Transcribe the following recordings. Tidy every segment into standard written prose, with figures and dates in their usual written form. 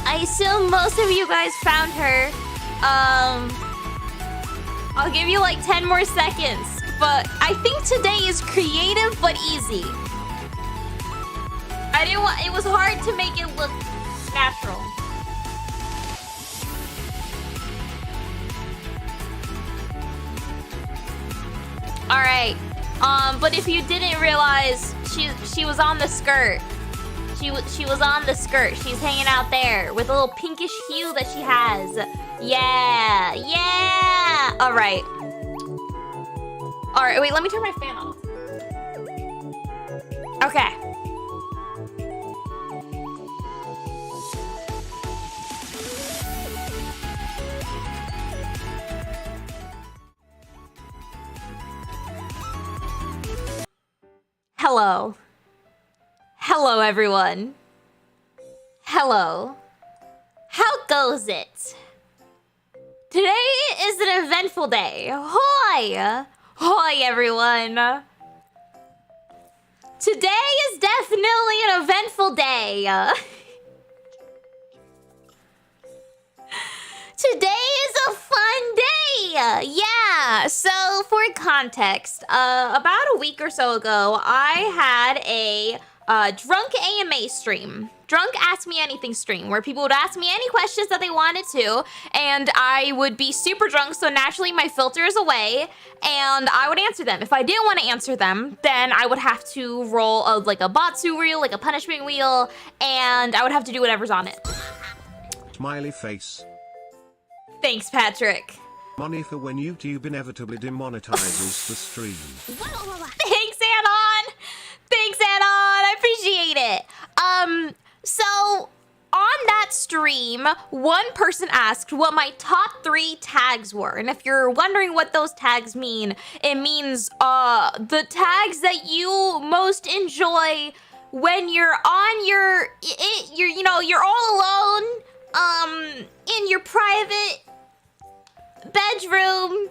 I assume most of you guys found her. I'll give you like 10 more seconds, but I think today is creative but easy. It was hard to make it look natural. All right. But if you didn't realize, she was on the skirt. She was on the skirt. She's hanging out there with a little pinkish hue that she has. Yeah, yeah. All right. All right. Wait, let me turn my fan on. Okay. Hello. Hello, everyone. Hello. How goes it? Today is an eventful day. Hoy! Hoy, everyone. Today is definitely an eventful day. Today is a fun day. Yeah. So for context, about a week or so ago, I had a drunk AMA stream. Drunk Ask Me Anything stream, where people would ask me any questions that they wanted to, and I would be super drunk, so naturally my filter is away, and I would answer them. If I didn't want to answer them, then I would have to roll a Batsu wheel, like a punishment wheel, and I would have to do whatever's on it. Smiley face. Thanks, Patrick. Money for when YouTube inevitably demonetizes the stream. Thanks, Anon! Thanks, Anon! I appreciate it. So on that stream, one person asked what my top 3 tags were. And if you're wondering what those tags mean, it means the tags that you most enjoy when you're on you're all alone, in your private bedroom,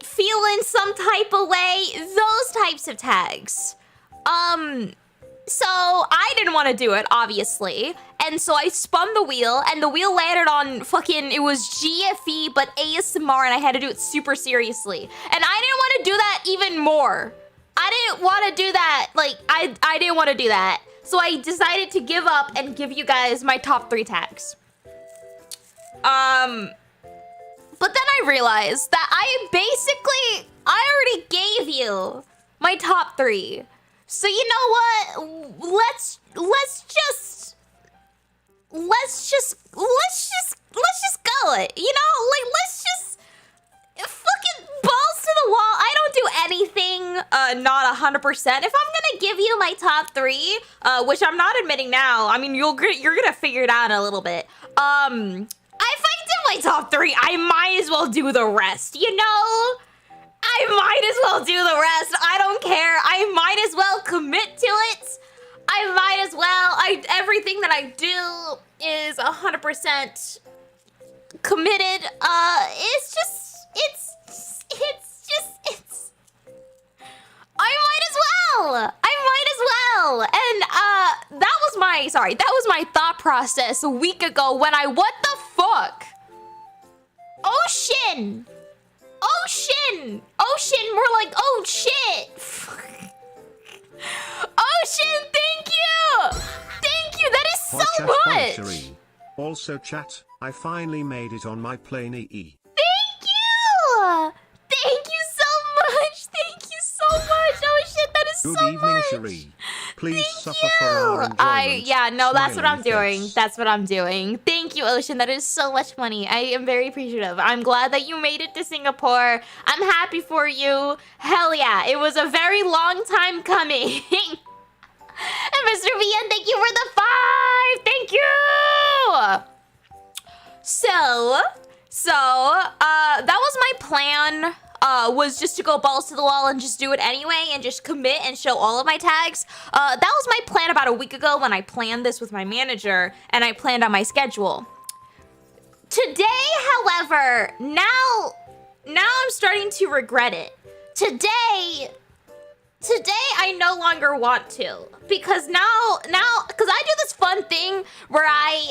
feeling some type of way, those types of tags. So I didn't want to do it, obviously, and so I spun the wheel, and the wheel landed on it was GFE, but ASMR, and I had to do it super seriously. And I didn't want to do that even more. I didn't want to do that, I didn't want to do that. So I decided to give up and give you guys my top 3 tags. But then I realized that I already gave you my top 3. So you know what? Let's just go it. You know, let's just fucking balls to the wall. I don't do anything not 100%. If I'm gonna give you my top 3, which I'm not admitting now. I mean, you're gonna figure it out in a little bit. If I do my top 3, I might as well do the rest. You know? I might as well do the rest. I don't care. I might as well commit to it. I might as well. Everything that I do is 100% committed. I might as well. And that was my thought process a week ago when what the fuck? Ocean, more like, oh shit. Ocean, thank you, that is so much. Sponsory. Also chat, I finally made it on my plane EE. Thank you so much, oh shit, that is Good so evening, much. Cherie. Please suffer for our enjoyment. That's what I'm doing. Face. That's what I'm doing. Thank you, Ocean. That is so much money. I am very appreciative. I'm glad that you made it to Singapore. I'm happy for you. Hell yeah. It was a very long time coming. And Mr. Vian, thank you for the 5. Thank you. So, that was my plan. Was just to go balls to the wall and just do it anyway and just commit and show all of my tags. That was my plan about a week ago when I planned this with my manager and I planned out my schedule. Today, however, now I'm starting to regret it. Today I no longer want to because now, because I do this fun thing where I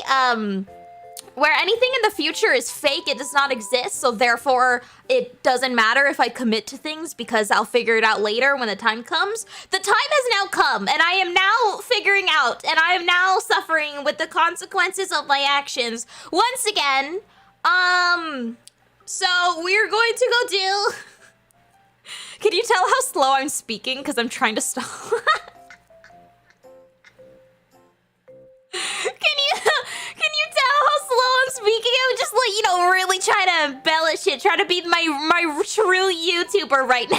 where anything in the future is fake, it does not exist, so therefore it doesn't matter if I commit to things because I'll figure it out later when the time comes. The time has now come, and I am now figuring out, and I am now suffering with the consequences of my actions once again. So we're going to go do... Can you tell how slow I'm speaking? Because I'm trying to stop. Can you tell how slow I'm speaking? I'm just like, you know, really trying to embellish it, trying to be my true YouTuber right now.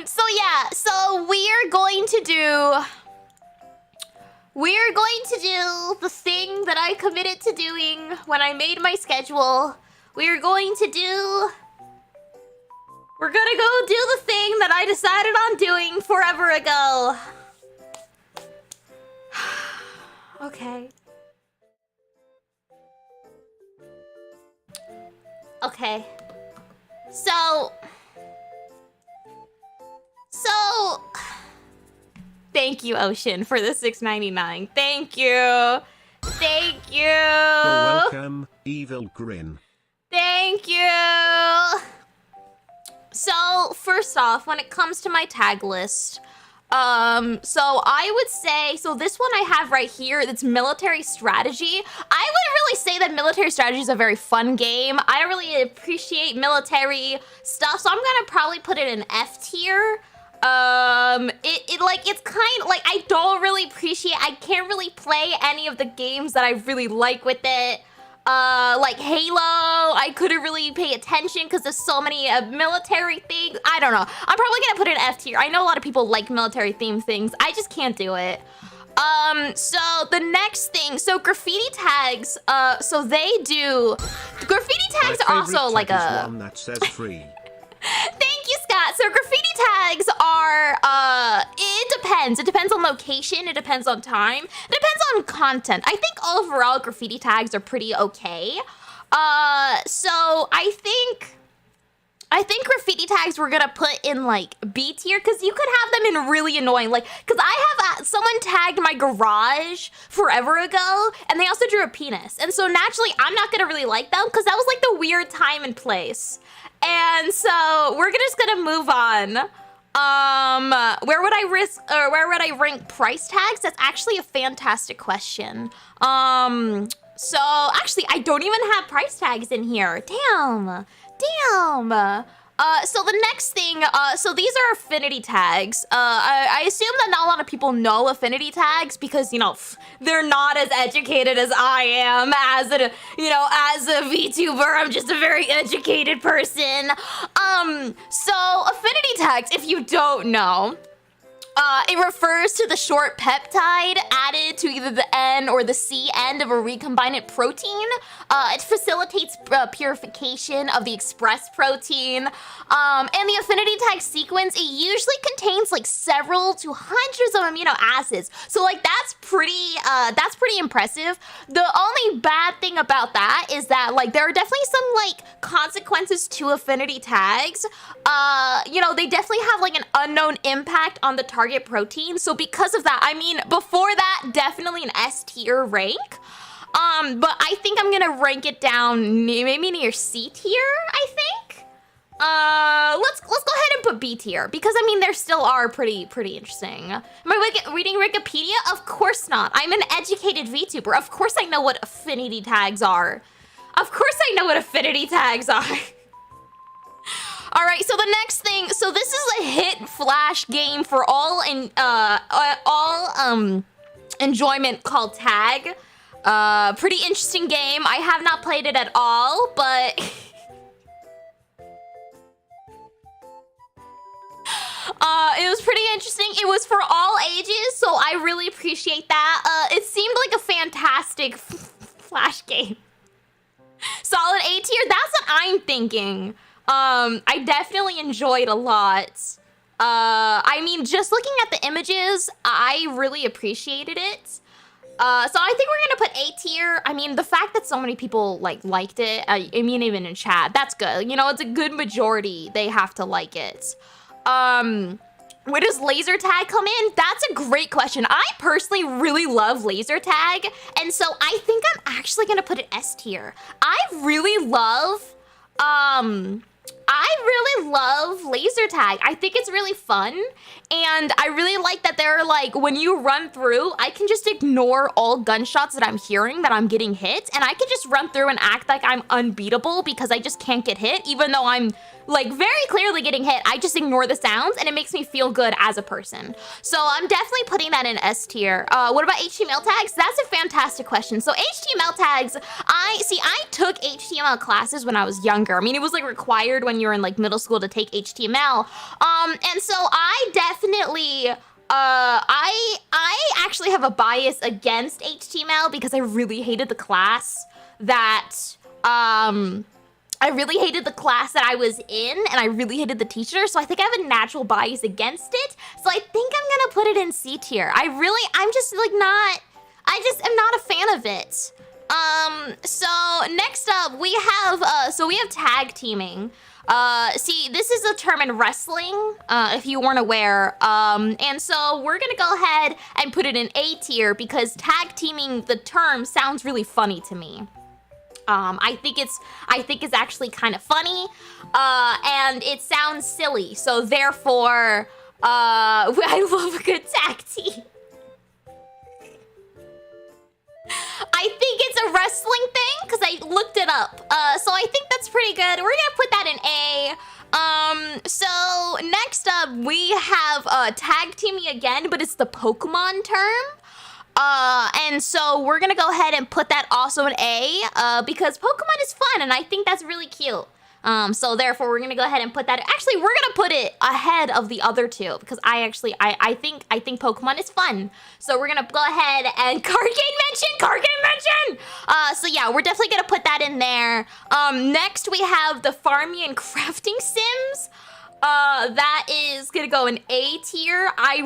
So yeah, so we're going to do the thing that I committed to doing when I made my schedule. We're gonna go do the thing that I decided on doing forever ago. Okay. Okay. So... Thank you, Ocean, for the $6.99. Thank you. Thank you. You're welcome, Evil Grin. Thank you. So, first off, when it comes to my tag list, so I would say, so this one I have right here, it's military strategy. I wouldn't really say that military strategy is a very fun game. I don't really appreciate military stuff, so I'm gonna probably put it in F tier. It's kind of like, I don't really appreciate, I can't really play any of the games that I really like with it. Like Halo, I couldn't really pay attention because there's so many military things. I don't know. I'm probably gonna put it in F tier. I know a lot of people like military themed things. I just can't do it. So the next thing, so graffiti tags, so they do, graffiti tags are also like a... one that says free. Thank you, Scott. So graffiti tags are, it depends. It depends on location. It depends on time. It depends on content. I think overall graffiti tags are pretty okay. So I think graffiti tags we're gonna put in like B tier because you could have them in really annoying, like, because I have someone tagged my garage forever ago and they also drew a penis. And so naturally I'm not gonna really like them because that was like the weird time and place. And so we're just gonna move on. Where would I rank price tags? That's actually a fantastic question. So actually I don't even have price tags in here. Damn. So the next thing, so these are affinity tags. I assume that not a lot of people know affinity tags because, you know, they're not as educated as I am as a VTuber. I'm just a very educated person. So affinity tags, if you don't know, it refers to the short peptide added to either the N or the C end of a recombinant protein. It facilitates purification of the express protein. And the affinity tag sequence, it usually contains like several to hundreds of amino acids. So like that's pretty impressive. The only bad thing about that is that like there are definitely some like consequences to affinity tags. They definitely have like an unknown impact on the target protein. So because of that, I mean, before that, definitely an S tier rank. But I think I'm gonna rank it down maybe near C tier, I think. Let's go ahead and put B tier because I mean there still are pretty interesting. Am I reading Wikipedia? Of course not. I'm an educated VTuber. Of course I know what affinity tags are. Of course I know what affinity tags are. All right, so the next thing, so this is a hit flash game for all enjoyment called Tag. Pretty interesting game. I have not played it at all, but it was pretty interesting. It was for all ages, so I really appreciate that. It seemed like a fantastic flash game. Solid A tier, that's what I'm thinking. I definitely enjoyed a lot. I mean, just looking at the images, I really appreciated it. So I think we're gonna put A tier. I mean, the fact that so many people liked it, I mean, even in chat, that's good. You know, it's a good majority. They have to like it. Where does laser tag come in? That's a great question. I personally really love laser tag, and so I think I'm actually gonna put it S tier. I really love laser tag. I think it's really fun, and I really like that they're like, when you run through, I can just ignore all gunshots that I'm hearing that I'm getting hit, and I can just run through and act like I'm unbeatable because I just can't get hit, even though I'm like very clearly getting hit. I just ignore the sounds, and it makes me feel good as a person. So I'm definitely putting that in S tier. What about HTML tags? That's a fantastic question. So HTML tags, I took HTML classes when I was younger. I mean, it was like required when you were in like middle school to take HTML. And so I definitely, I actually have a bias against HTML because I really hated the class that, I really hated the class that I was in, and I really hated the teacher, so I think I have a natural bias against it. So I think I'm gonna put it in C tier. I'm just like not, I just am not a fan of it. So next up we have, tag teaming. See, this is a term in wrestling, if you weren't aware. And so we're gonna go ahead and put it in A tier because tag teaming, the term, sounds really funny to me. I think it's actually kind of funny, and it sounds silly. So therefore, I love a good tag team. I think it's a wrestling thing because I looked it up. So I think that's pretty good. We're gonna put that in A. So next up we have tag teaming again, but it's the Pokemon term. And so we're gonna go ahead and put that also in A, because Pokemon is fun and I think that's really cute. So therefore we're gonna go ahead and put that, actually we're gonna put it ahead of the other two because I think Pokemon is fun. So we're gonna go ahead and card game mention! So yeah, we're definitely gonna put that in there. Next we have the farming and crafting sims. That is gonna go in A tier. I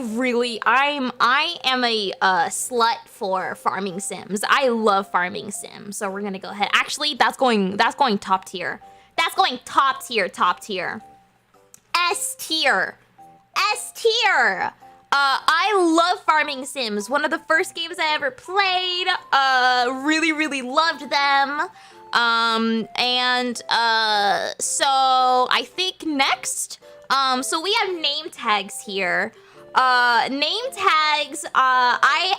am a slut for farming sims. I love farming sims. So we're gonna go ahead. Actually, that's going top tier. That's going top tier. S tier. I love farming sims. One of the first games I ever played. Really loved them. So I think next, so we have name tags here. Name tags, I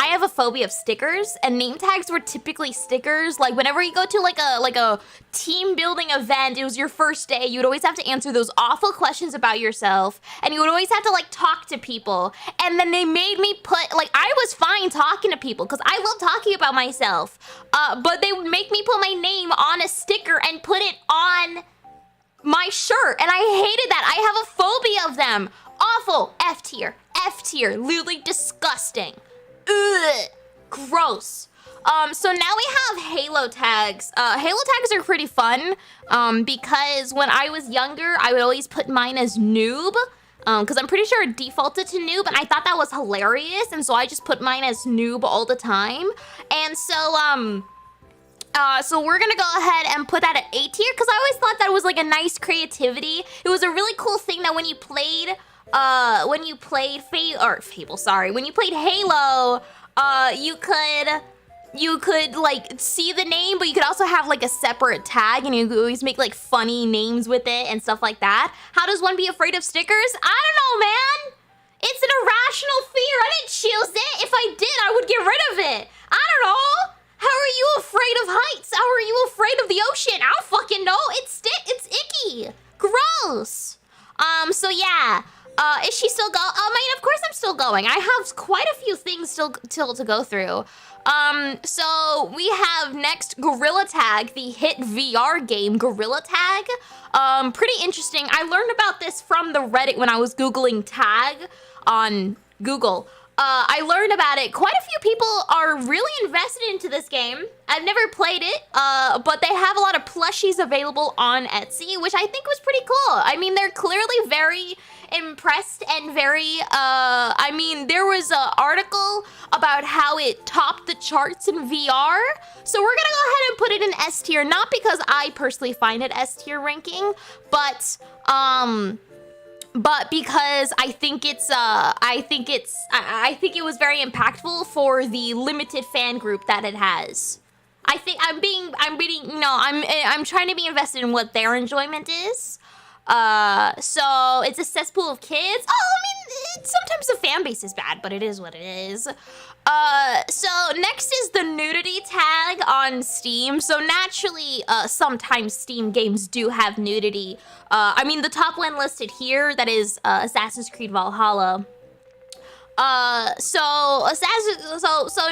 have a phobia of stickers, and name tags were typically stickers. Like whenever you go to like a team building event, it was your first day, you would always have to answer those awful questions about yourself, and you would always have to like talk to people. And then they made me put, like, I was fine talking to people because I love talking about myself, but they would make me put my name on a sticker and put it on my shirt, and I hated that. I have a phobia of them. Awful. F tier. Literally disgusting. Ugh. Gross. So now we have Halo tags. Halo tags are pretty fun, because when I was younger, I would always put mine as noob, because I'm pretty sure it defaulted to noob, and I thought that was hilarious, and so I just put mine as noob all the time. And so, so we're gonna go ahead and put that at A tier, because I always thought that was like a nice creativity. It was a really cool thing that when you played Halo, you could like see the name, but you could also have like a separate tag, and you could always make like funny names with it and stuff like that. How does one be afraid of stickers? I don't know, man. It's an irrational fear. I didn't choose it. If I did, I would get rid of it. I don't know. How are you afraid of heights? How are you afraid of the ocean? I don't fucking know. It's icky. Gross. So yeah. Is she still go? I mean, of course I'm still going. I have quite a few things still to go through. So we have next Gorilla Tag, the hit VR game Gorilla Tag. Pretty interesting. I learned about this from the Reddit when I was Googling tag on Google. I learned about it. Quite a few people are really invested into this game. I've never played it, but they have a lot of plushies available on Etsy, which I think was pretty cool. I mean, they're clearly very impressed and very, I mean, there was an article about how it topped the charts in VR. So we're gonna go ahead and put it in S tier, not because I personally find it S tier ranking, but, but because I think it was very impactful for the limited fan group that it has. I'm trying to be invested in what their enjoyment is. So it's a cesspool of kids. Oh, I mean, sometimes the fan base is bad, but it is what it is. So next is the nudity tag on Steam. So naturally, sometimes Steam games do have nudity. I mean, the top one listed here, that is Assassin's Creed Valhalla. So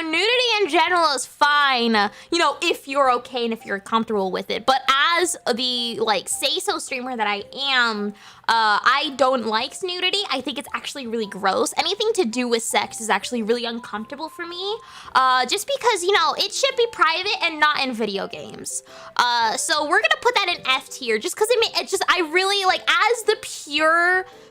nudity in general is fine, you know, if you're okay and if you're comfortable with it. But as the, like, say-so streamer that I am, I don't like nudity. I think it's actually really gross. Anything to do with sex is actually really uncomfortable for me, just because, you know, it should be private and not in video games. So we're gonna put that in F tier, just because I really, like, as the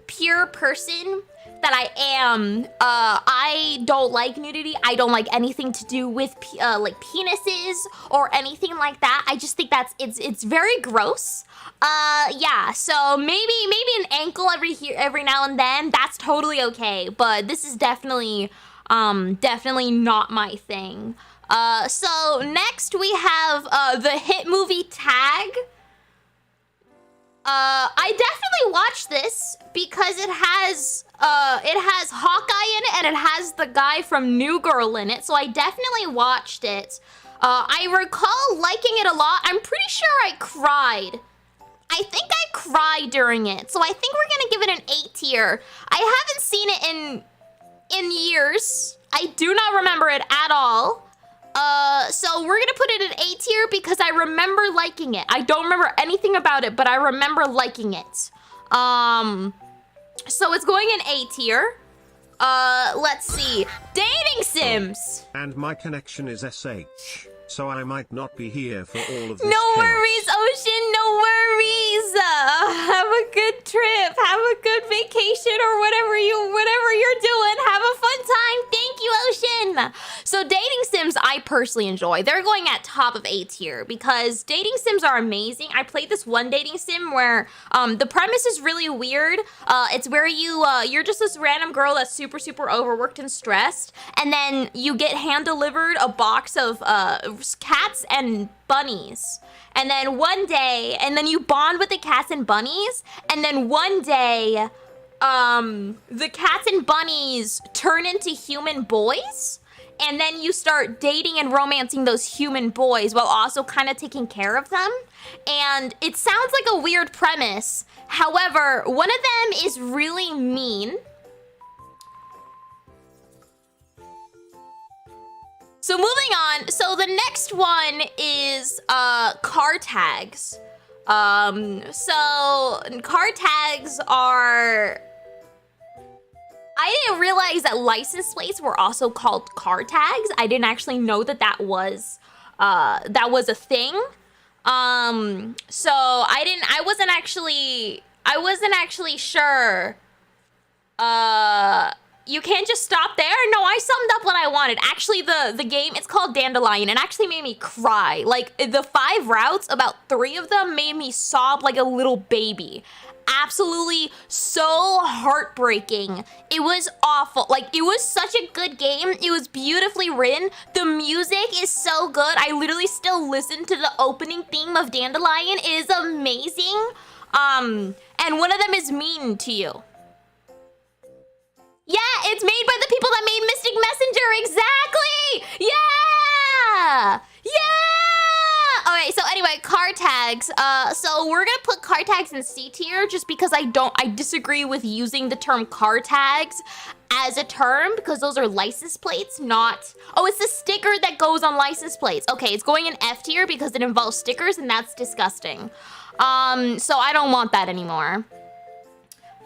pure person that I am, I don't like nudity. I don't like anything to do with like penises or anything like that. I just think it's very gross. Yeah, so maybe an ankle every now and then, that's totally okay, but this is definitely not my thing. So next we have the hit movie tag. I definitely watched this because it has Hawkeye in it and it has the guy from New Girl in it, so I definitely watched it. I recall liking it a lot. I'm pretty sure I cried. I think I cried during it, so I think we're gonna give it an 8 tier. I haven't seen it in years. I do not remember it at all. So we're gonna put it in A tier because I remember liking it. I don't remember anything about it, but I remember liking it. So it's going in A tier. Let's see. Dating sims. And my connection is SH, so I might not be here for all of this. No chaos. worries, Ocean, no worries. Have a good trip. Have a good vacation or whatever you're doing. Have a fun time. Thank you, Ocean. So dating sims I personally enjoy. They're going at top of A tier because dating sims are amazing. I played this one dating sim where the premise is really weird. It's where you're just this random girl that's super overworked and stressed, and then you get hand delivered a box of cats and bunnies. And then one day, and then you bond with the cats and bunnies, and then one day, the cats and bunnies turn into human boys, and then you start dating and romancing those human boys while also kind of taking care of them. And it sounds like a weird premise. However, one of them is really mean. So moving on, so the next one is car tags. So car tags are... I didn't realize that license plates were also called car tags. I didn't actually know that was a thing. So I wasn't actually sure. You can't just stop there? No, I summed up what I wanted. Actually, the game, it's called Dandelion, and actually made me cry. Like, the 5 routes, about 3 of them made me sob like a little baby. Absolutely so heartbreaking. It was awful. Like, it was such a good game. It was beautifully written. The music is so good. I literally still listen to the opening theme of Dandelion. It is amazing. And one of them is mean to you. Yeah, it's made by the people that made Mystic Messenger, exactly! Yeah! Yeah! Alright, so anyway, car tags. So we're gonna put car tags in C tier just because I disagree with using the term car tags as a term because those are license plates, not... Oh, it's the sticker that goes on license plates. Okay, it's going in F tier because it involves stickers and that's disgusting. So I don't want that anymore.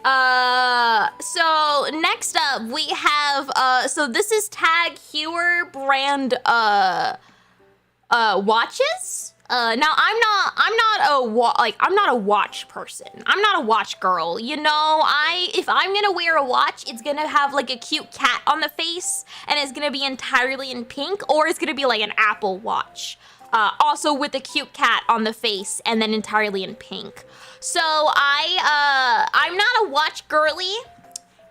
So next up we have, so this is Tag Heuer brand, watches. Now I'm not a watch person. I'm not a watch girl. You know, if I'm gonna wear a watch, it's gonna have like a cute cat on the face, and it's gonna be entirely in pink, or it's gonna be like an Apple Watch, also with a cute cat on the face, and then entirely in pink. So I'm not a watch girly,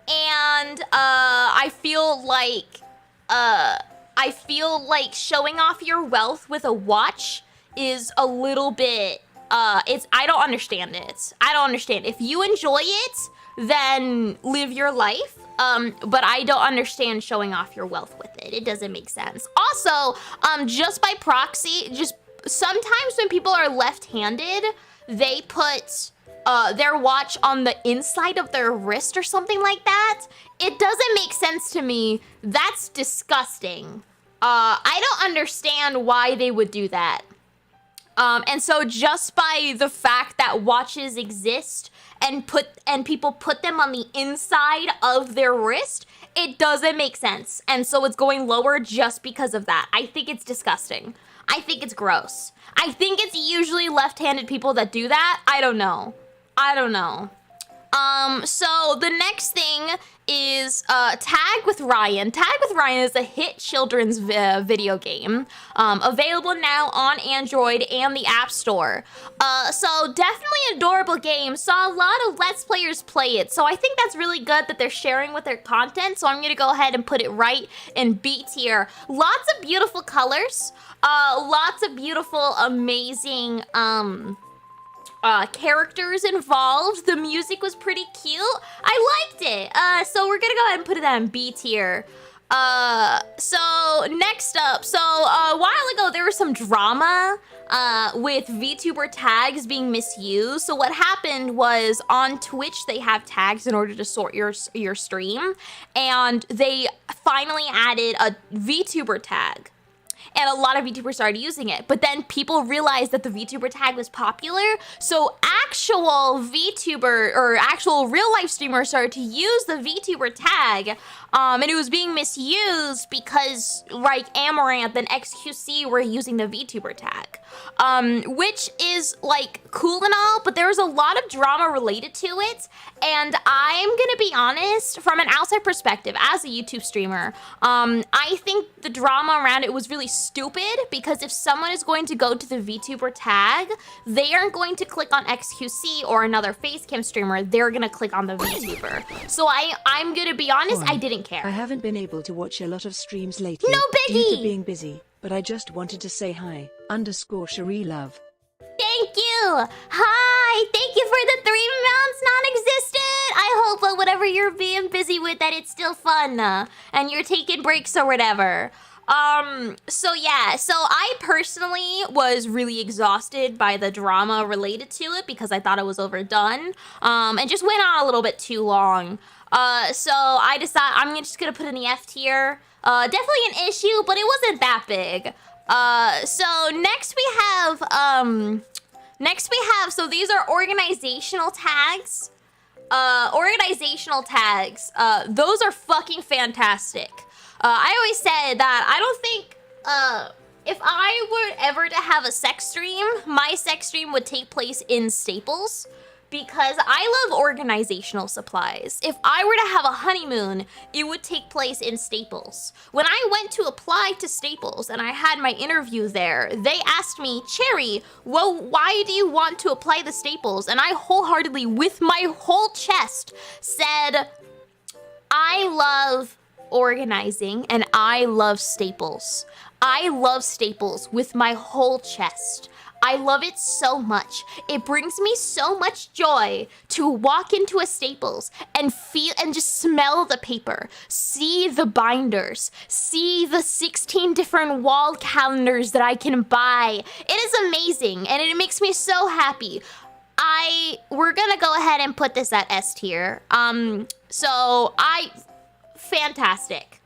and I feel like showing off your wealth with a watch is a little bit, I don't understand it. I don't understand. If you enjoy it, then live your life. But I don't understand showing off your wealth with it. It doesn't make sense. Also, just by proxy, just sometimes when people are left-handed, they put their watch on the inside of their wrist or something like that. It doesn't make sense to me. That's disgusting. I don't understand why they would do that. And so just by the fact that watches exist and people put them on the inside of their wrist, it doesn't make sense. And so it's going lower just because of that. I think it's disgusting. I think it's gross. I think it's usually left-handed people that do that. I don't know. So the next thing is Tag with Ryan. Tag with Ryan is a hit children's video game, available now on Android and the App Store. So definitely an adorable game. Saw a lot of Let's Players play it, so I think that's really good that they're sharing with their content, so I'm gonna go ahead and put it right in B tier. Lots of beautiful colors, lots of beautiful, amazing, characters involved. The music was pretty cute. I liked it. So we're gonna go ahead and put it on B tier. So next up, a while ago there was some drama with VTuber tags being misused. So what happened was on Twitch they have tags in order to sort your stream, and they finally added a VTuber tag. And a lot of VTubers started using it. But then people realized that the VTuber tag was popular. So actual VTuber or actual real life streamers started to use the VTuber tag. And it was being misused because like Amaranth and XQC were using the VTuber tag. Which is like cool and all, but there was a lot of drama related to it. And I'm gonna be honest, from an outside perspective, as a YouTube streamer, I think the drama around it was really stupid, because if someone is going to go to the VTuber tag, they aren't going to click on XQC or another Facecam streamer, they're gonna click on the VTuber. So I'm gonna be honest, I didn't care. I haven't been able to watch a lot of streams lately No biggie! due to being busy, but I just wanted to say hi, _Cherie Love. Thank you! Hi! Thank you for the 3 months non-existent! I hope that whatever you're being busy with, that it's still fun, and you're taking breaks or whatever. So yeah, so I personally was really exhausted by the drama related to it because I thought it was overdone, and just went on a little bit too long. So I decided I'm just gonna put it in the F tier. Definitely an issue, but it wasn't that big. So next we have, so these are organizational tags. Those are fucking fantastic. I always said that I don't think, if I were ever to have a sex stream, my sex stream would take place in Staples, because I love organizational supplies. If I were to have a honeymoon, it would take place in Staples. When I went to apply to Staples and I had my interview there, they asked me, Cherry, well, why do you want to apply to Staples? And I wholeheartedly, with my whole chest, said, I love organizing and I love Staples. I love Staples with my whole chest. I love it so much. It brings me so much joy to walk into a Staples and feel and just smell the paper, see the binders, see the 16 different wall calendars that I can buy. It is amazing and it makes me so happy. We're gonna go ahead and put this at S tier. Fantastic.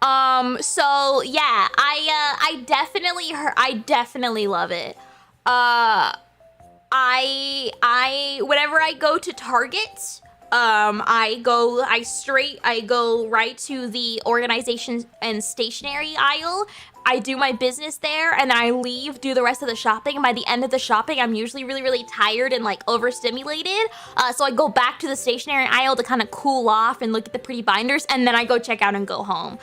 So yeah, I definitely love it. Whenever I go to Target, I go right to the organization and stationery aisle. I do my business there, and then I leave, do the rest of the shopping. And by the end of the shopping, I'm usually really, really tired and like overstimulated. So I go back to the stationery aisle to kind of cool off and look at the pretty binders, and then I go check out and go home.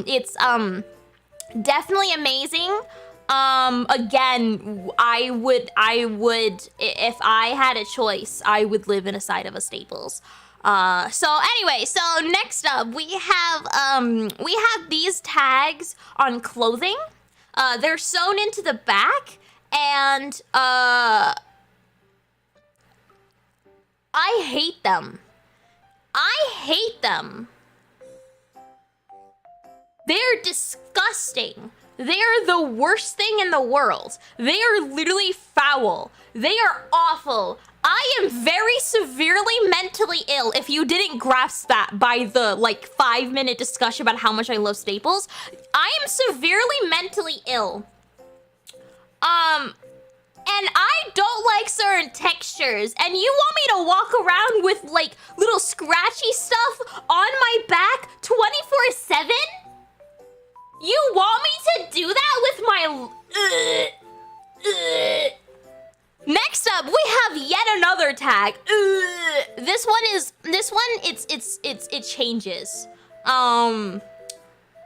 It's definitely amazing. Again, I would, if I had a choice, I would live in a side of a Staples. So anyway, so next up we have these tags on clothing. They're sewn into the back, and I hate them. I hate them. They're disgusting. They're the worst thing in the world. They are literally foul. They are awful. I am very severely mentally ill, if you didn't grasp that by the, like, 5-minute discussion about how much I love Staples. I am severely mentally ill. And I don't like certain textures, and you want me to walk around with, like, little scratchy stuff on my back 24/7? You want me to do that with my... Next up, we have yet another tag. This one, it changes.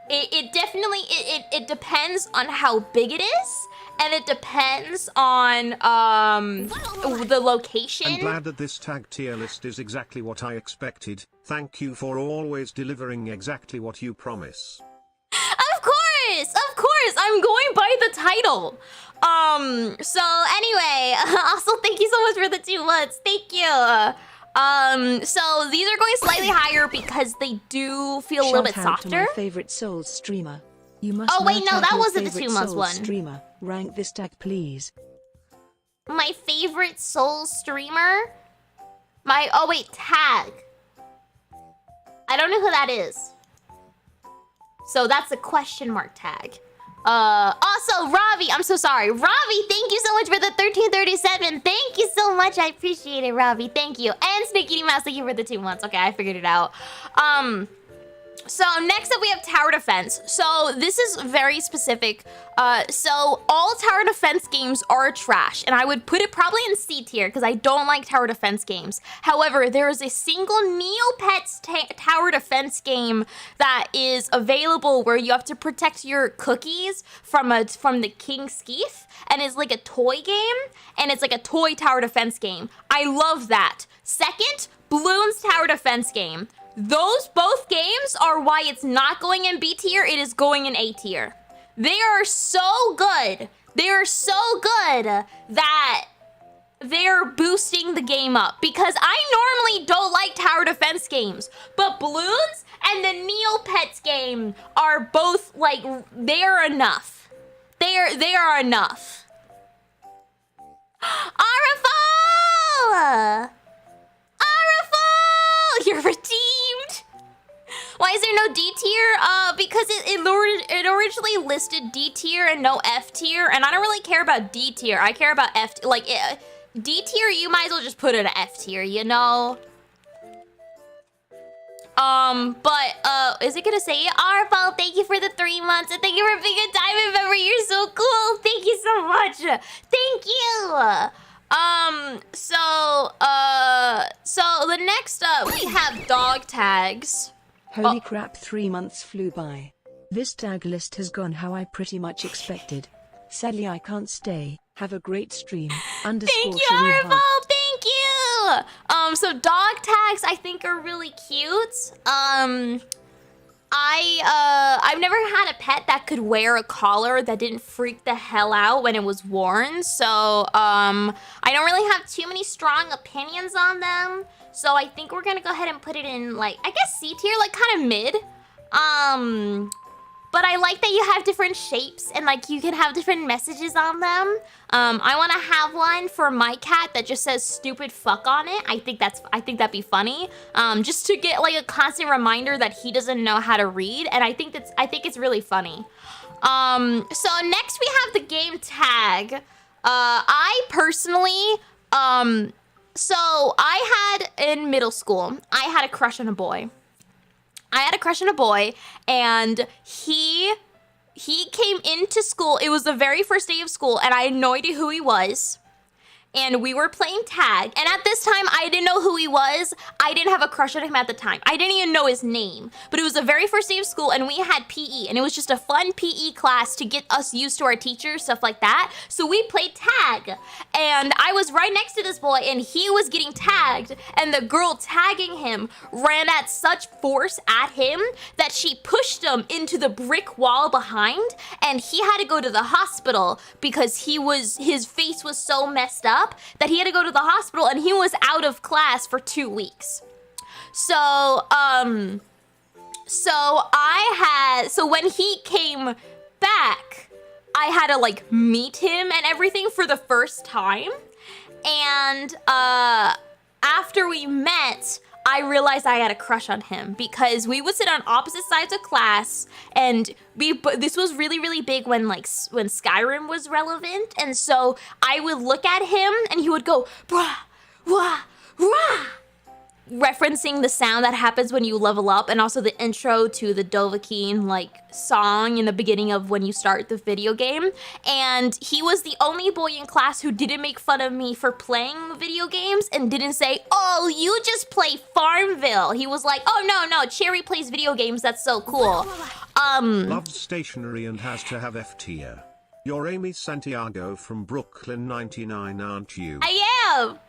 It definitely, it depends on how big it is, and it depends on, the location. I'm glad that this tag tier list is exactly what I expected. Thank you for always delivering exactly what you promise. Of course, I'm going by the title. So anyway, also thank you so much for the 2 months. Thank you. So these are going slightly higher because they do feel a little bit Shout out to softer. my favorite Souls streamer. You must Oh, wait, now no, tag that your wasn't the favorite 2 months Souls one. Streamer. Rank this tag, please. My favorite Soul streamer? Oh wait, tag. I don't know who that is. So that's a question mark tag. Also, Ravi, I'm so sorry. Ravi, thank you so much for the 1337. Thank you so much. I appreciate it, Ravi. Thank you. And Snake Eating Mouse, thank you for the 2 months. Okay, I figured it out. So next up we have tower defense. So this is very specific. So all tower defense games are trash, and I would put it probably in C tier because I don't like tower defense games. However, there is a single Neopets tower defense game that is available where you have to protect your cookies from the King Skeef, and it's like a toy game, and it's like a toy tower defense game. I love that. Second, Bloons tower defense game. Those both games are why it's not going in B tier, it is going in A tier. They are so good. They are so good that they're boosting the game up. Because I normally don't like tower defense games, but Bloons and the Neopets game are both like, they are enough. They are enough. Arafal! Arafal! You're redeemed! Why is there no D tier? Because it originally listed D tier and no F tier, and I don't really care about D tier. I care about F, like, D tier, you might as well just put it at F tier, you know? Is it gonna say it? Arfal, thank you for the 3 months, and thank you for being a diamond member. You're so cool. Thank you so much. Thank you. So the next up, we have dog tags. Holy crap, 3 months flew by. This tag list has gone how I pretty much expected. Sadly, I can't stay. Have a great stream. Thank you, Arfal. Thank you. So dog tags I think are really cute. I've never had a pet that could wear a collar that didn't freak the hell out when it was worn. So, I don't really have too many strong opinions on them. So I think we're gonna go ahead and put it in, like, I guess C tier, like kind of mid. But I like that you have different shapes and like you can have different messages on them. I want to have one for my cat that just says "stupid fuck" on it. I think that'd be funny. Just to get like a constant reminder that he doesn't know how to read, and I think it's really funny. So next we have the game tag. I personally So I had in middle school, I had a crush on a boy. And he came into school. It was the very first day of school, and I had no idea who he was. And we were playing tag. And at this time, I didn't know who he was. I didn't have a crush on him at the time. I didn't even know his name. But it was the very first day of school, and we had PE. And it was just a fun PE class to get us used to our teachers, stuff like that. So we played tag. And I was right next to this boy, and he was getting tagged. And the girl tagging him ran at such force at him that she pushed him into the brick wall behind. And he had to go to the hospital because his face was so messed up that he had to go to the hospital, and he was out of class for 2 weeks. So when he came back, I had to like meet him and everything for the first time. And after we met, I realized I had a crush on him because we would sit on opposite sides of class, and this was really, really big when Skyrim was relevant. And so I would look at him and he would go, brah, wah, rah, referencing the sound that happens when you level up, and also the intro to the Dovahkiin song in the beginning of when you start the video game. And he was the only boy in class who didn't make fun of me for playing video games and didn't say, "Oh, you just play Farmville." He was like, "Oh no, Cherry plays video games. That's so cool." Loves stationery and has to have F tier. You're Amy Santiago from Brooklyn 99, aren't you? I am.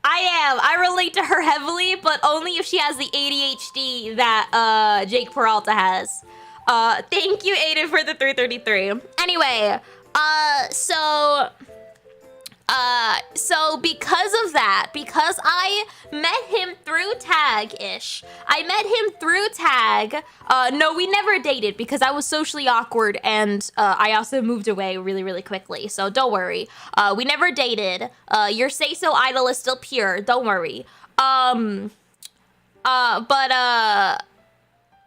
I relate to her heavily, but only if she has the ADHD that Jake Peralta has. Thank you, Aiden, for the 333. Anyway, so because of that, because I met him through tag-ish. No, we never dated because I was socially awkward, and I also moved away really, really quickly. So don't worry. We never dated. Your say-so idol is still pure. Don't worry. But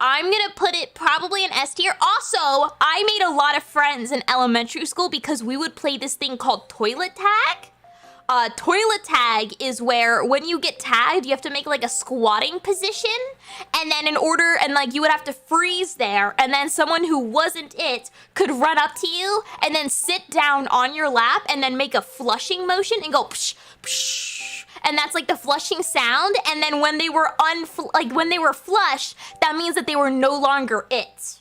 I'm gonna put it probably in S tier. Also, I made a lot of friends in elementary school because we would play this thing called toilet tag. Toilet tag is where when you get tagged, you have to make a squatting position, and then you would have to freeze there, and then someone who wasn't it could run up to you and then sit down on your lap and then make a flushing motion and go psh, psh. And that's the flushing sound. And then when they were when they were flushed, that means that they were no longer it.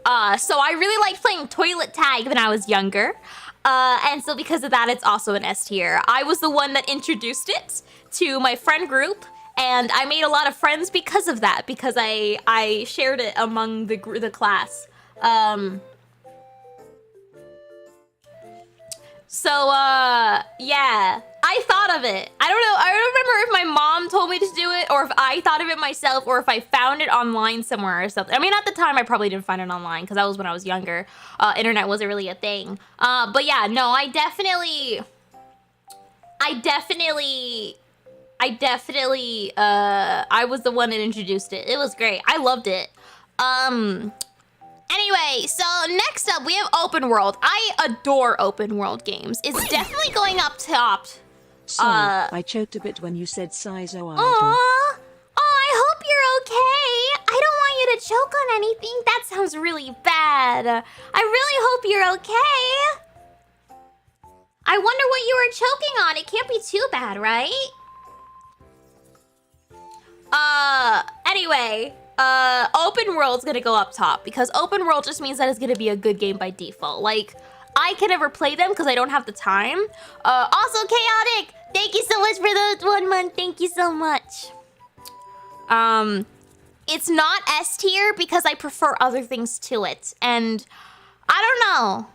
So I really liked playing toilet tag when I was younger. And so because of that, it's also an S tier. I was the one that introduced it to my friend group, and I made a lot of friends because of that, because I shared it among the class. Yeah, I thought of it. I don't remember if my mom told me to do it, or if I thought of it myself, or if I found it online somewhere or something. I mean, at the time, I probably didn't find it online, because that was when I was younger. Internet wasn't really a thing. But yeah, no, I definitely, I was the one that introduced it. It was great. I loved it. Anyway, so next up, we have open world. I adore open world games. It's definitely going up top. Sorry, I choked a bit when you said Sizo Idol. Aww. Oh, I hope you're okay. I don't want you to choke on anything. That sounds really bad. I really hope you're okay. I wonder what you were choking on. It can't be too bad, right? Anyway, open world's gonna go up top because open world just means that it's gonna be a good game by default. I can never play them because I don't have the time. Also, Chaotic, thank you so much for the 1 month. Thank you so much. It's not S tier because I prefer other things to it, and I don't know.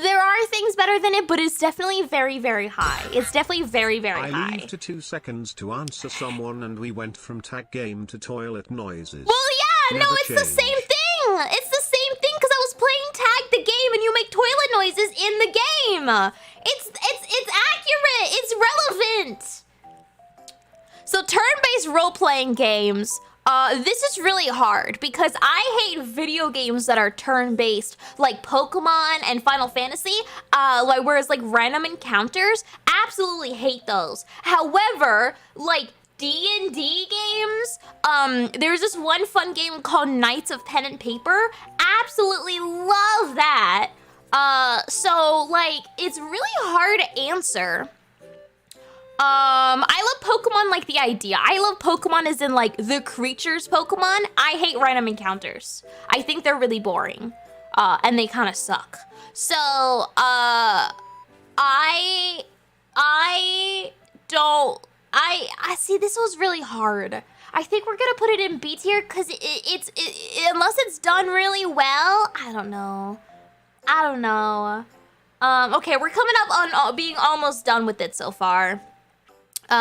There are things better than it, but it's definitely very, very high. It's definitely very, very high. I leave to 2 seconds to answer someone, and we went from tag game to toilet noises. Well, yeah, Never no, it's change. the same thing. It's the same thing because I was playing tag the game, and you make toilet noises in the game. It's accurate. It's relevant. So turn-based role-playing games this is really hard because I hate video games that are turn-based, like Pokemon and Final Fantasy, whereas like random encounters, absolutely hate those. However, like D&D games, there's this one fun game called Knights of Pen and Paper, absolutely love that. So like, it's really hard to answer. I love Pokemon like the idea. I love Pokemon as in like the creatures Pokemon. I hate random encounters. I think they're really boring. And they kind of suck. So, I see, this was really hard. I think we're gonna put it in B tier because it's unless it's done really well, I don't know. Okay, we're coming up on being almost done with it so far.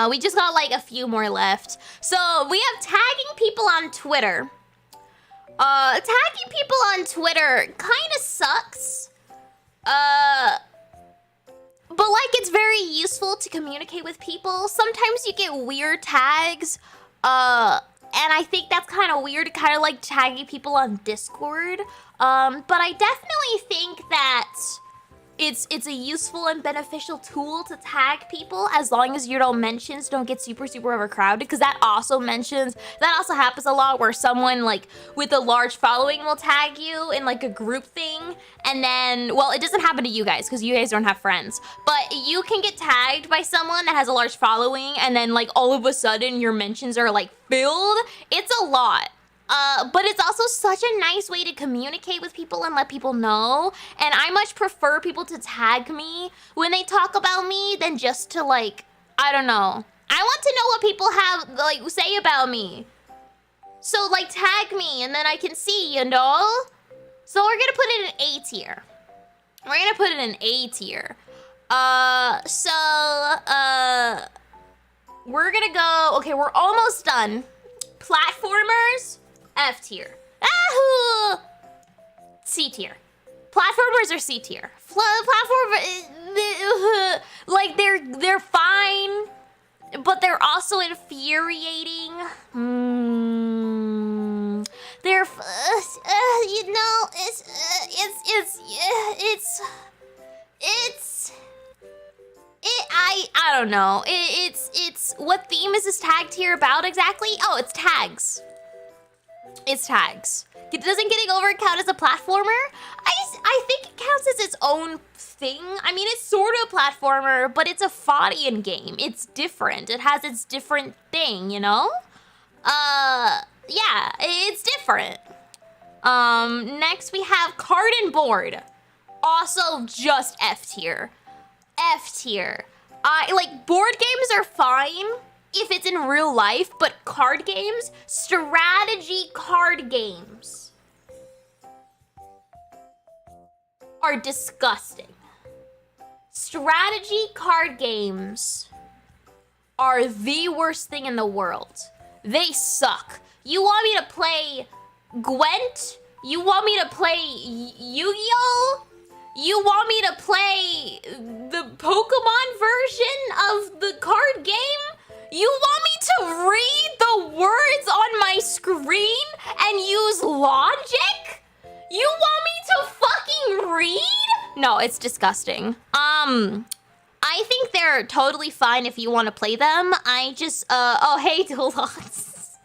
We just got like a few more left. So we have tagging people on Twitter. Tagging people on Twitter kind of sucks. But like it's very useful to communicate with people. Sometimes you get weird tags. And I think that's kind of weird, kind of like tagging people on Discord. But I definitely think that it's a useful and beneficial tool to tag people as long as your mentions don't get super overcrowded, because that also happens a lot where someone like with a large following will tag you in like a group thing, and then, well, it doesn't happen to you guys because you guys don't have friends, but you can get tagged by someone that has a large following and then like all of a sudden your mentions are like filled. It's a lot. But it's also such a nice way to communicate with people and let people know. And I much prefer people to tag me when they talk about me than just to like, I don't know. I want to know what people have like say about me. So like tag me and then I can see, you know? So we're gonna put it in A tier. We're gonna put it in A tier. We're gonna go, okay, we're almost done. Platformers. F tier. Ahoo! C tier. Platformers are C tier. Like they're fine, but they're also infuriating. They're you know, I don't know. It's what theme is this tag tier about exactly? Oh, it's tags. It's tags. Doesn't getting over it count as a platformer? I think it counts as its own thing. I mean, it's sort of a platformer, but it's a Fadian game. It's different. It has its different thing, you know? Yeah, it's different. Next we have Card and Board. Also just F tier. F tier. Like, board games are fine if it's in real life, but card games, strategy card games are disgusting. Strategy card games are the worst thing in the world. They suck. You want me to play Gwent? You want me to play Yu-Gi-Oh? You want me to play the Pokemon version of the card game? You want me to read the words on my screen and use logic? You want me to fucking read? No, it's disgusting. I think they're totally fine if you want to play them. I just, oh, hey, Dulots.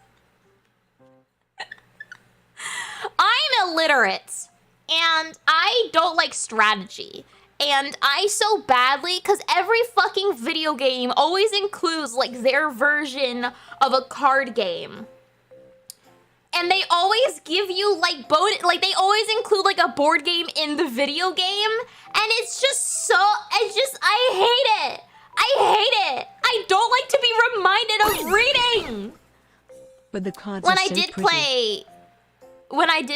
I'm illiterate, and I don't like strategy. And I so badly, because every fucking video game always includes like their version of a card game. And they always give you like they always include like a board game in the video game. And it's just I hate it. I hate it. I don't like to be reminded of reading. But the cards When are I so did pretty.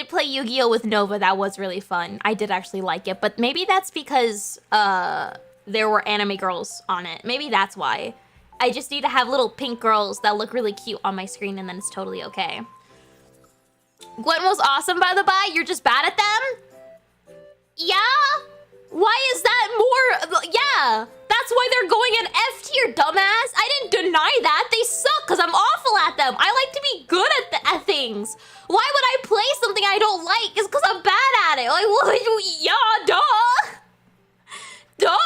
play Yu-Gi-Oh with Nova, that was really fun. I did actually like it, but maybe that's because there were anime girls on it. Maybe that's why. I just need to have little pink girls that look really cute on my screen, and then it's totally okay. Gwen was awesome, by the by. You're just bad at them? Yeah? Why is that more? Yeah, that's why they're going in F tier, dumbass. I didn't deny that. They suck because I'm awful at them. I like to be good at I don't like is because I'm bad at it. Like, what? Yeah, duh.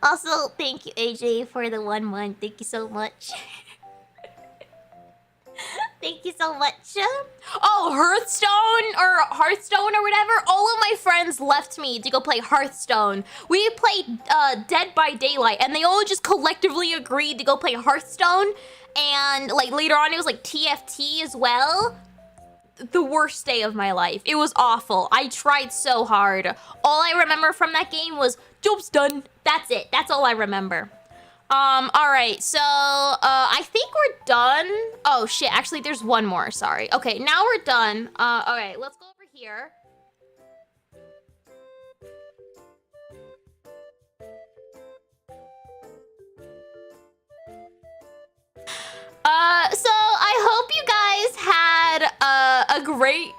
Also, thank you, AJ, for the 1 month. Thank you so much. Thank you so much. Oh, Hearthstone or whatever. All of my friends left me to go play Hearthstone. We played Dead by Daylight, and they all just collectively agreed to go play Hearthstone. And like later on, it was like TFT as well. The worst day of my life. It was awful. I tried so hard. All I remember from that game was job's done. That's it. That's all I remember. All right. So, I think we're done. Oh shit. Actually, there's one more. Sorry. Okay, now we're done. All right. Let's go over here. So I hope you guys had a great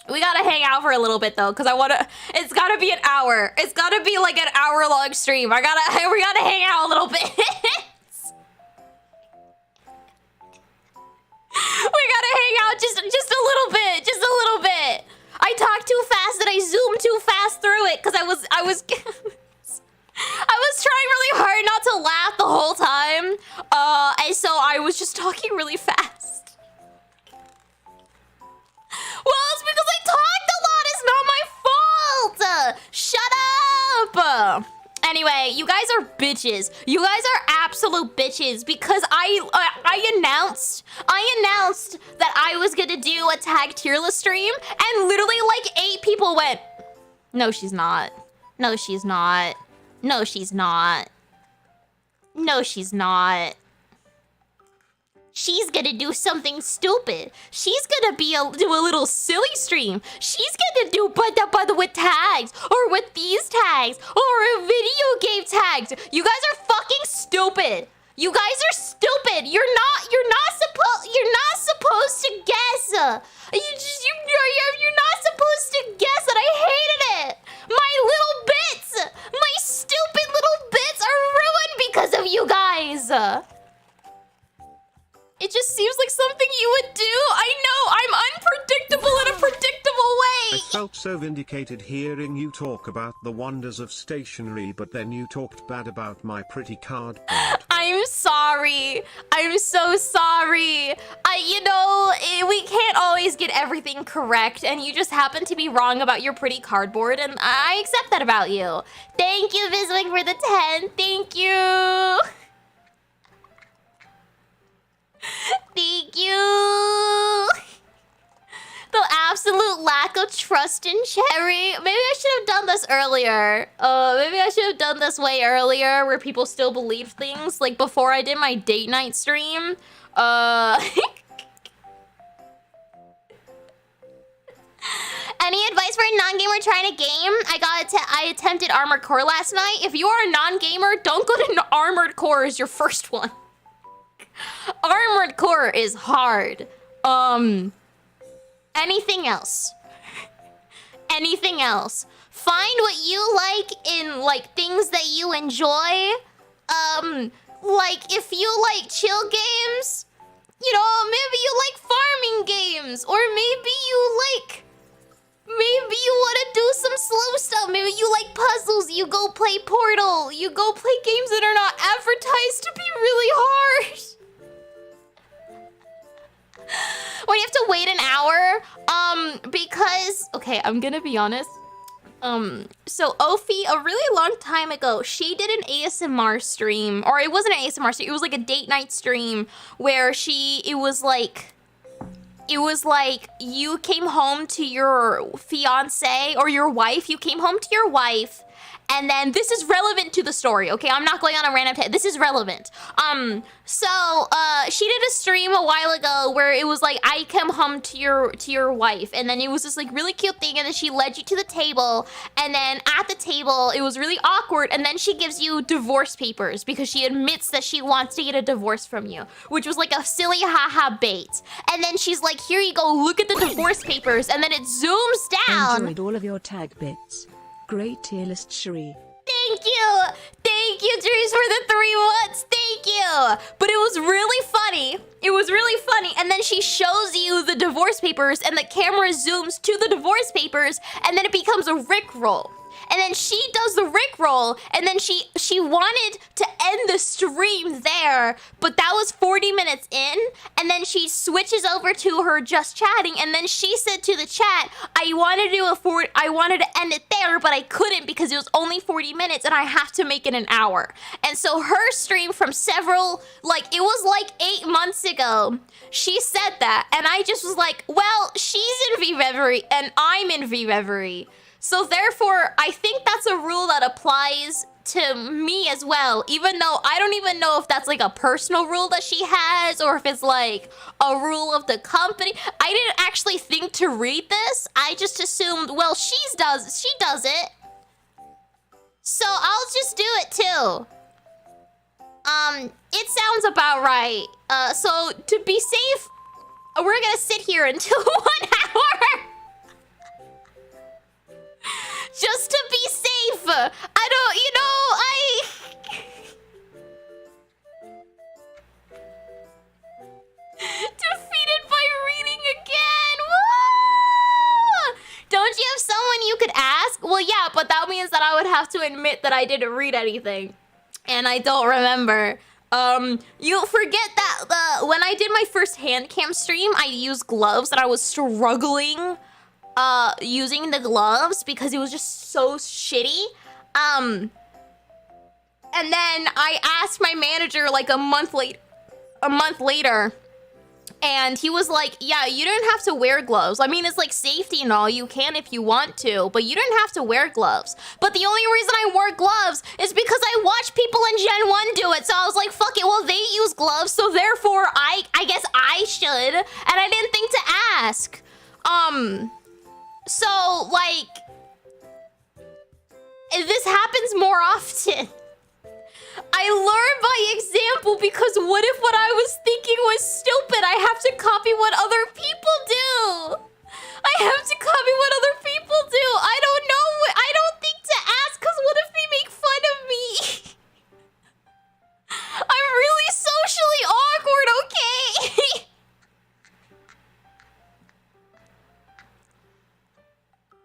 We gotta hang out for a little bit though, cause I wanna. It's gotta be an hour. It's gotta be like an hour-long stream. We gotta hang out a little bit. We gotta hang out just a little bit, just a little bit. I talked too fast and I zoomed too fast through it, cause I was I was trying really hard not to laugh the whole time. And so I was just talking really fast. Well, it's because I talked a lot. It's not my fault. Shut up. Anyway, you guys are bitches. You guys are absolute bitches because I announced that I was gonna do a tag tier list stream, and literally like 8 people went, "No, she's not. No, she's not. No, she's not. No, she's not. She's gonna do something stupid. She's gonna do a little silly stream. She's gonna do bada with tags, or with these tags, or video game tags. You guys are fucking stupid. You guys are stupid. You're not supposed to guess. You're not supposed to guess, and I hated it. My stupid little bits are ruined because of you guys. It just seems like something you would do. I know, I'm unpredictable in a predictable way. I felt so vindicated hearing you talk about the wonders of stationery, but then you talked bad about my pretty cardboard. I'm sorry. I'm so sorry. We can't always get everything correct, and you just happen to be wrong about your pretty cardboard, and I accept that about you. Thank you, Viswing, for the 10. Thank you. Thank you. The absolute lack of trust in Cherry. Maybe I should have done this earlier. Maybe I should have done this way earlier, where people still believed things, like before I did my date night stream. Any advice for a non-gamer trying a game? I attempted Armored Core last night. If you are a non-gamer, don't go to Armored Core as your first one. Armored Core is hard. Anything else? Anything else? Find what you like in like things that you enjoy. Like if you like chill games, maybe you like farming games, or maybe you want to do some slow stuff. Maybe you like puzzles. You go play Portal. You go play games that are not advertised to be really hard. When you have to wait an hour, because, okay, I'm gonna be honest. So Ophi, a really long time ago, she did an ASMR stream, or it wasn't an ASMR stream, it was like a date night stream, where it was like you came home to your fiance, or your wife, you came home to your wife, And then this is relevant to the story, okay? I'm not going on a random this is relevant. So she did a stream a while ago where it was like, I come home to your wife, and then it was this like really cute thing, and then she led you to the table, and then at the table it was really awkward, and then she gives you divorce papers because she admits that she wants to get a divorce from you, which was like a silly haha bait. And then she's like, here you go, look at the divorce papers, and then it zooms down. Enjoyed all of your tag bits. Great tier list, Cherie. Thank you, Dries, for the 3 months. Thank you. But it was really funny. It was really funny. And then she shows you the divorce papers, and the camera zooms to the divorce papers, and then it becomes a Rickroll. And then she does the Rickroll, and then she wanted to end the stream there, but that was 40 minutes in, and then she switches over to her just chatting, and then she said to the chat, I wanted to end it there, but I couldn't because it was only 40 minutes, and I have to make it an hour. And so her stream from several, like, it was like 8 months ago, she said that, and I just was like, well, she's in V-Reverie, and I'm in V-Reverie. So therefore, I think that's a rule that applies to me as well, even though I don't even know if that's like a personal rule that she has or if it's like a rule of the company. I didn't actually think to read this. I just assumed, well, she does it. So I'll just do it too. It sounds about right. So to be safe, we're gonna sit here until 1 hour. Just to be safe. I don't, you know, defeated by reading again. Woo! Don't you have someone you could ask? Well, yeah, but that means that I would have to admit that I didn't read anything. And I don't remember. You'll forget that when I did my first hand cam stream, I used gloves and I was struggling using the gloves because it was just so shitty. And then I asked my manager like a month later, and he was like, yeah, you don't have to wear gloves. I mean, it's like safety and all, you can if you want to, but you don't have to wear gloves. But the only reason I wore gloves is because I watched people in Gen 1 do it, so I was like, fuck it, well, they use gloves, so therefore I guess I should, and I didn't think to ask. So, like, this happens more often. I learn by example because what if what I was thinking was stupid? I have to copy what other people do. I have to copy what other people do. I don't know. I don't think to ask because what if they make fun of me? I'm really socially awkward, okay?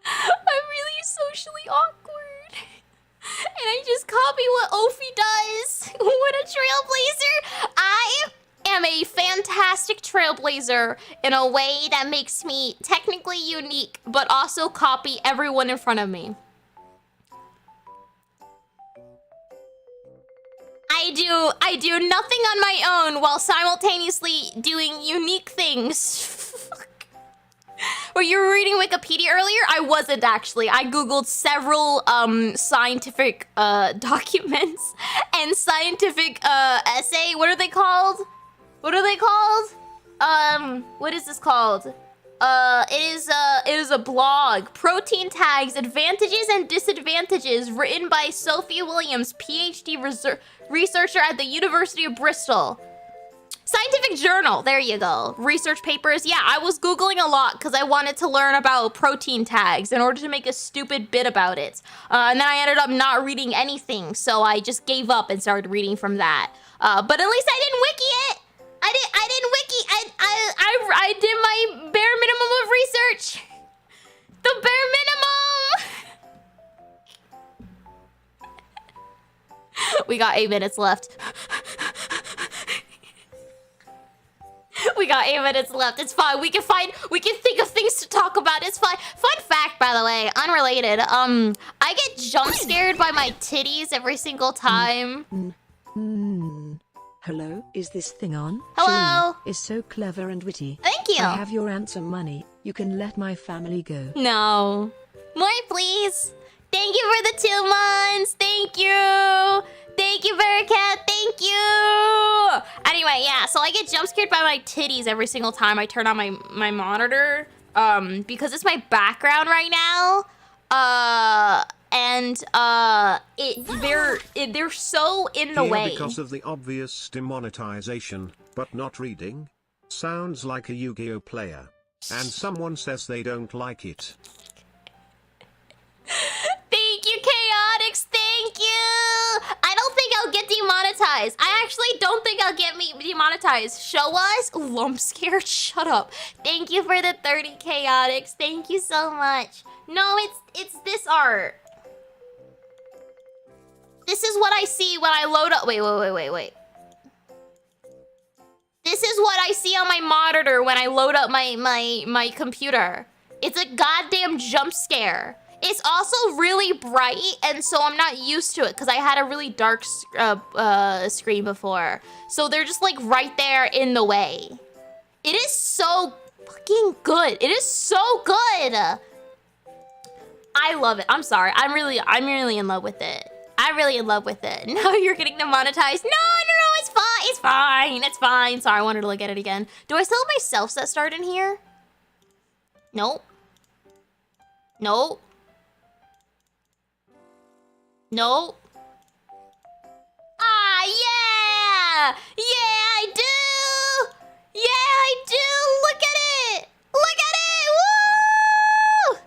I'm really socially awkward. And I just copy what Ophi does. What a trailblazer. I am a fantastic trailblazer in a way that makes me technically unique, but also copy everyone in front of me. I do nothing on my own while simultaneously doing unique things. Were you reading Wikipedia earlier? I wasn't actually. I googled several scientific documents and scientific essay. What are they called? What is this called? It is a blog. Protein tags, advantages and disadvantages, written by Sophie Williams, PhD researcher at the University of Bristol. Scientific journal, there you go. Research papers. Yeah, I was Googling a lot because I wanted to learn about protein tags in order to make a stupid bit about it. And then I ended up not reading anything, so I just gave up and started reading from that. But at least I didn't wiki it. I didn't wiki. I did my bare minimum of research. The bare minimum. We got 8 minutes left. We got 8 minutes left. It's fine. We can think of things to talk about. It's fine. Fun fact, by the way, unrelated. I get jump scared by my titties every single time. Hello, is this thing on? Hello. Cherie is so clever and witty. Thank you. I have your answer money. You can let my family go. No. More, please. Thank you for the 2 Thank you. Thank you, Bearcat. Thank you. Anyway, yeah, so I get jump scared by my titties every single time I turn on my monitor. Because it's my background right now. They're so in the Here way. because of the obvious demonetization, but not reading. Sounds like a Yu-Gi-Oh player. And someone says they don't like it. Thank you, Chaotix. Thank you. I don't think I'll get demonetized. I actually don't think I'll get me demonetized. Show us lump scared. Shut up. Thank you for the 30 Chaotix. Thank you so much. No, it's this art. This is what I see when I load up. Wait. This is what I see on my monitor when I load up my computer. It's a goddamn jump scare. It's also really bright, and so I'm not used to it because I had a really dark screen before. So they're just like right there in the way. It is so fucking good. It is so good. I love it. I'm sorry. I'm really in love with it. I'm really in love with it. No, you're getting demonetized. No, it's fine. It's fine. It's fine. Sorry, I wanted to look at it again. Do I still have my self-set start in here? Nope. Nope. Nope. Ah, yeah! Yeah, I do! Yeah, I do! Look at it! Look at it! Woo!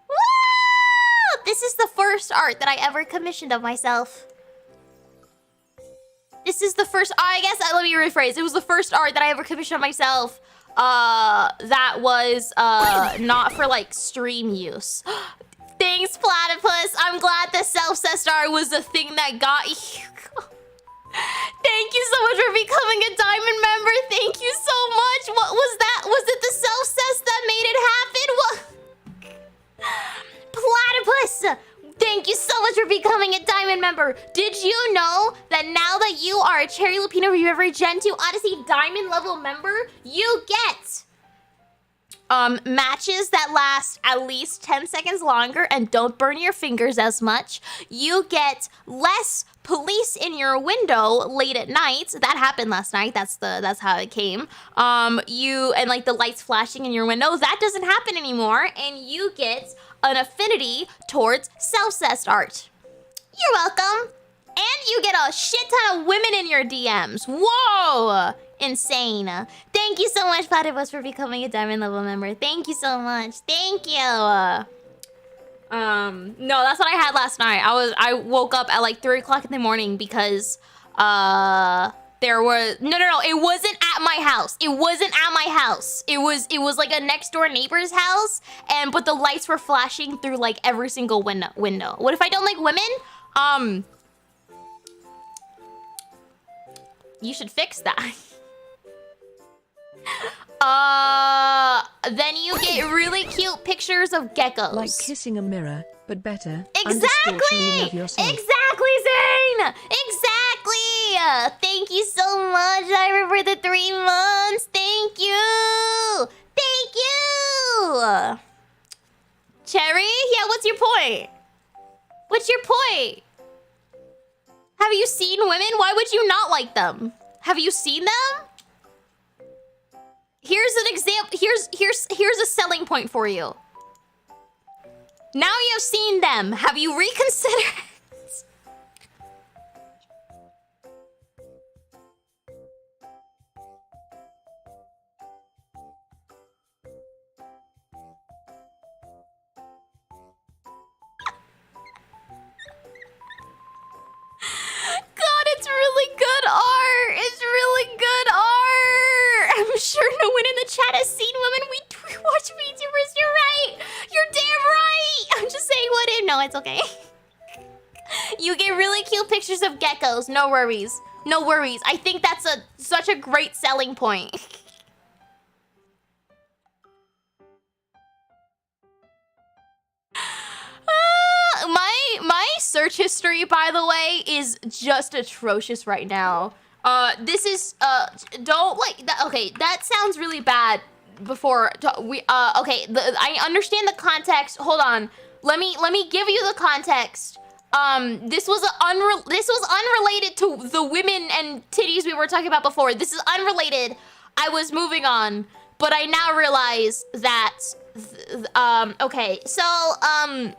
Woo! This is the first art that I ever commissioned of myself. This is the first... I guess, let me rephrase. It was the first art that I ever commissioned of myself. That was, not for, like, stream use. Thanks, Platypus. I'm glad the self-set art was the thing that got you. Thank you so much for becoming a diamond member. Thank you so much. What was that? Was it the self-set that made it happen? What? Platypus, thank you so much for becoming a diamond member. Did you know that now that you are a Cherry Lupino Reviver Gen 2 Odyssey diamond level member, you get matches that last at least 10 seconds longer and don't burn your fingers as much. You get less police in your window late at night. That happened last night. That's how it came. And like the lights flashing in your window, that doesn't happen anymore, and you get an affinity towards self-cessed art. You're welcome. And you get a shit ton of women in your DMs. Whoa! Insane. Thank you so much, Platypus, for becoming a diamond level member. Thank you so much. Thank you. No, that's what I had last night. I woke up at like 3 o'clock in the morning because there were no, it wasn't at my house. It wasn't at my house. It was like a next door neighbor's house, but the lights were flashing through like every single window. What if I don't like women? You should fix that. Then you get really cute pictures of geckos. Like kissing a mirror, but better. Exactly! Love yourself. Exactly, Zane! Exactly! Thank you so much, Ira, for the 3 months. Thank you! Thank you! Cherry? Yeah, what's your point? What's your point? Have you seen women? Why would you not like them? Have you seen them? Here's an example. Here's a selling point for you. Now you've seen them. Have you reconsidered? God, it's really good art. It's really good art. I'm sure no one in the chat has seen women. We watch VTubers. You're right. You're damn right. I'm just saying what if. No, it's okay. You get really cute pictures of geckos. No worries. No worries. I think that's such a great selling point. My search history, by the way, is just atrocious right now. This is don't like that. Okay, that sounds really bad. Before we okay, I understand the context. Hold on. Let me give you the context. This was unrelated to the women and titties we were talking about before. This is unrelated. I was moving on, but I now realize that, okay, so I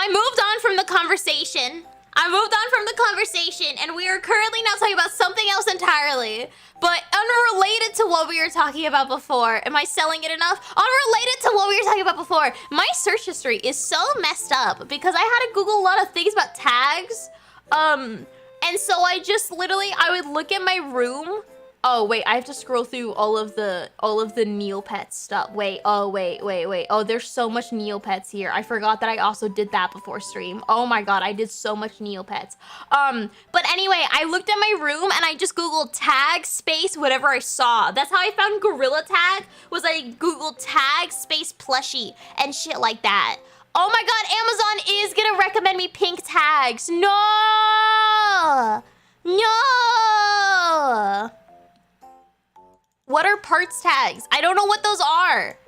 moved on from the conversation. And we are currently now talking about something else entirely, but unrelated to what we were talking about before. Am I selling it enough? Unrelated to what we were talking about before. My search history is so messed up because I had to Google a lot of things about tags. And so I just literally, I would look at my room. Oh wait, I have to scroll through all of the Neopets stuff. Wait. Oh, there's so much Neopets here. I forgot that I also did that before stream. Oh my god, I did so much Neopets. But anyway, I looked at my room and I just Googled tag space whatever I saw. That's how I found Gorilla Tag. Was I Googled tag space plushie and shit like that. Oh my god, Amazon is gonna recommend me pink tags. No. What are parts tags? I don't know what those are.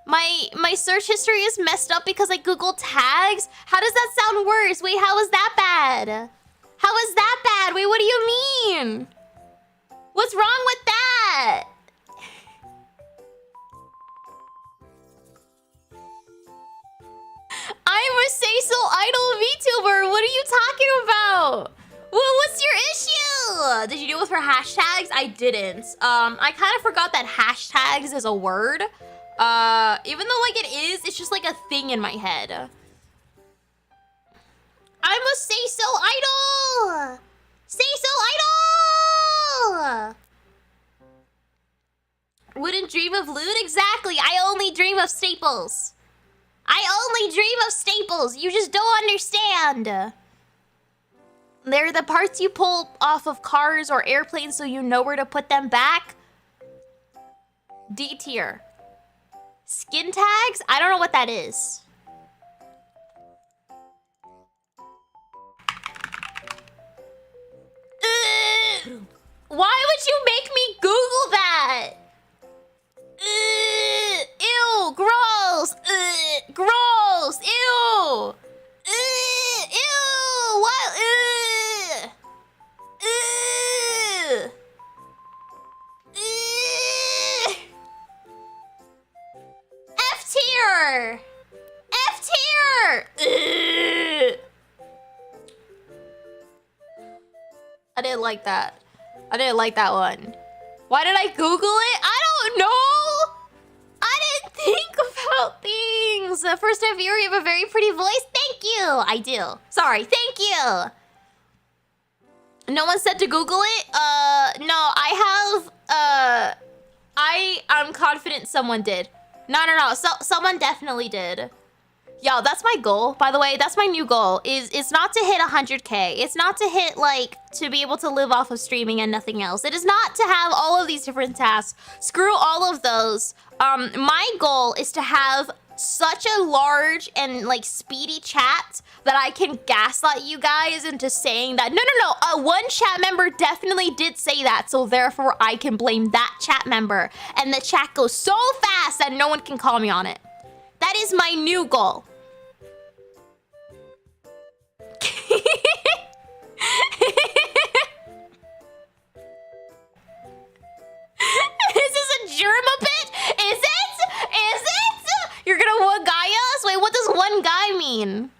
My search history is messed up because I Googled tags. How does that sound worse? Wait, how is that bad? How is that bad? Wait, what do you mean? What's wrong with that? I'm a Say So Idol VTuber. What are you talking about? What's your issue? Did you deal with her hashtags? I didn't. I kind of forgot that hashtags is a word. Even though like it is, it's just like a thing in my head. I'm a Say So Idol. Say So Idol. Wouldn't dream of loot? Exactly. I only dream of staples. You just don't understand. They're the parts you pull off of cars or airplanes so you know where to put them back. D tier. Skin tags? I don't know what that is. Why would you make me Google that? Ew, gross. Gross. Ew. Ew. What? F tier. F tier. I didn't like that. I didn't like that one. Why did I Google it? I don't know. I didn't think about things. First time viewer, you have a very pretty voice. Thank you. I do. Sorry. Thank you. No one said to Google it? No, I have, I'm confident someone did. No. Someone definitely did. Yo, that's my goal, by the way. That's my new goal. It's not to hit 100K. It's not to hit, like, to be able to live off of streaming and nothing else. It is not to have all of these different tasks. Screw all of those. My goal is to have such a large and, like, speedy chat that I can gaslight you guys into saying that, no. One chat member definitely did say that, so therefore I can blame that chat member. And the chat goes so fast that no one can call me on it. That is my new goal. Is this a Germa pit? Is it? You're gonna one guy us? Wait, what does one guy mean?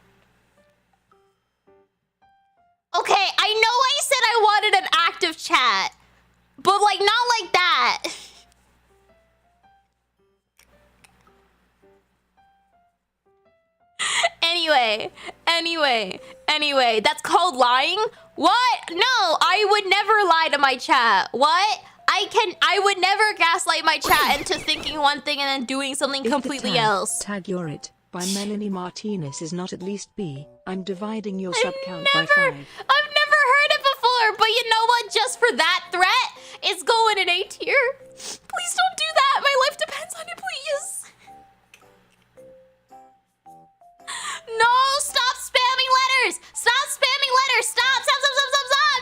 Okay, I know I said I wanted an active chat, but like not like that. Anyway, that's called lying? What? No, I would never lie to my chat. What? I would never gaslight my chat into thinking one thing and then doing something completely else. Tag You're It by Melanie Martinez is not at least B. I'm dividing your sub count by 5. I've never heard it before, but you know what? Just for that threat, it's going in A tier. Please don't do that. My life depends on it, please. No, stop spamming letters. Stop.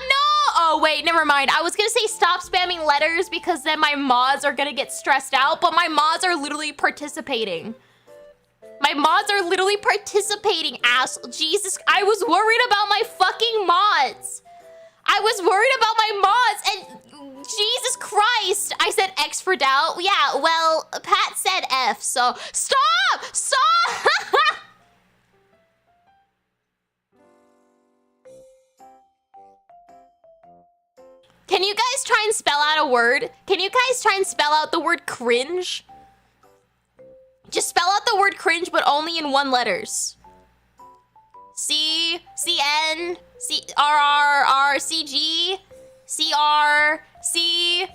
No. Oh, wait, never mind. I was gonna say stop spamming letters because then my mods are gonna get stressed out, but my mods are literally participating. My mods are literally participating, ass. Jesus, I was worried about my fucking mods. I was worried about my mods, and Jesus Christ. I said X for doubt. Yeah, well, Pat said F, so stop! Stop! Can you guys try and spell out a word? Can you guys try and spell out the word cringe? Just spell out the word cringe, but only in one letters. C, C-N, C-R-R-R-C-G, C-R, C,